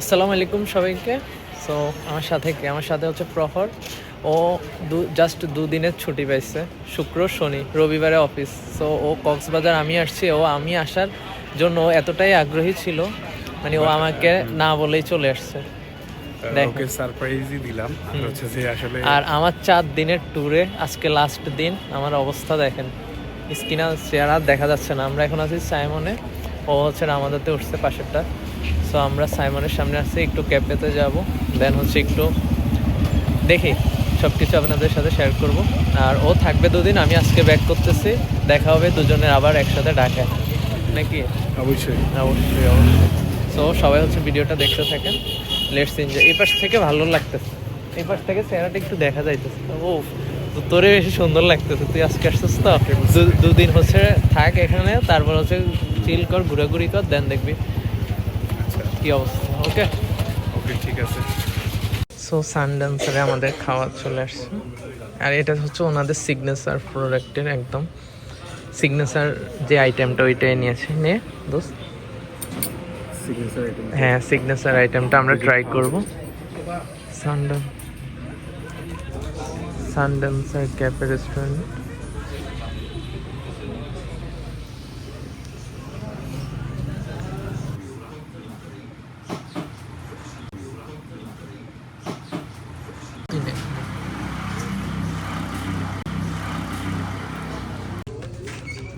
আসসালামু আলাইকুম সবাইকে। সো আমার সাথে হচ্ছে প্রহর। ও জাস্ট দুদিনের ছুটি পাইছে, শুক্র শনি, রবিবারে অফিস। সো ও কক্সবাজার, আমি আসছি। আমি আসার জন্য ও এতটাই আগ্রহী ছিল, মানে ও আমাকে না বলেই চলে আসছে। ওকে সারপ্রাইজই দিলাম। হচ্ছে যে আসলে আর আমার 4 দিনের ট্যুরে আজকে লাস্ট দিন। আমার অবস্থা দেখেন, স্ক্রিনে চেয়ার আর দেখা যাচ্ছে না। আমরা এখন আছি সাইমনে, ও হচ্ছে আমাদেরতে উঠছে পাশেরটা। সো আমরা সাইমনের সামনে আসছি, একটু ক্যাফেতে যাব, দেন হচ্ছে একটু দেখি সব কিছু আপনাদের সাথে শেয়ার করব। আর ও থাকবে 2 দিন, আমি আজকে ব্যাক করতেছি। দেখা হবে দুজনের আবার একসাথে ঢাকায়, নাকি? অবশ্যই অবশ্যই অবশ্যই। সো সবাই হচ্ছে ভিডিওটা দেখতে থাকেন, লেটস এনজয়। এই পাশ থেকে ভালো লাগতেছে, এই পাশ থেকে চেহারাটা একটু দেখা যাইতেছে। ও তোরে বেশি সুন্দর লাগতেছে, তুই আজকে আসছিস তো। 2 দিন হচ্ছে থাক এখানে, তারপর হচ্ছে চিল কর, ঘোরাঘুরি কর, দেন দেখবি কি অবস্থা। ওকে ওকে, ঠিক আছে। সো সানড্যান্সারে আমাদের খাওয়া চলে আসছে। আর এটা হচ্ছে ওনাদের সিগনেচার প্রোডাক্টের একদম সিগনেচার যে আইটেমটা, ওইটাই নিয়েছে। নিয়ে দোস্ত, সিগনেচার আইটেম। হ্যাঁ সিগনেচার আইটেমটা আমরা ট্রাই করবো। সানড্যান্সার ক্যাফে রেস্টুরেন্ট।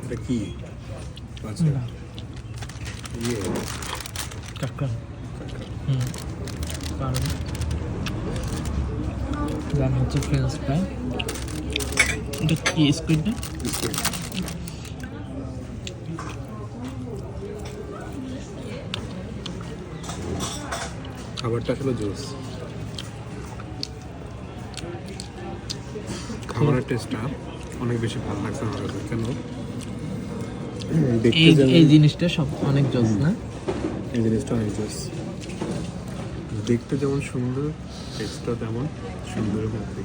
এটা কি? আচ্ছা, ইয়ে কাকা পারবে। দেন হচ্ছে ফ্রেঞ্চ ফ্রাই। এটা কি স্কুইড না? বিস্কুট। খাবারটা আসলে জুস। খাবারের টেস্টটা অনেক বেশি ভালো লাগছে আমার কাছে। কেন? এই জিনিসটা সব অনেক জোস না? এই জিনিসটা অনেক জুস। দেখতে যেমন সুন্দর, টেস্টটা তেমন সুন্দর হবে।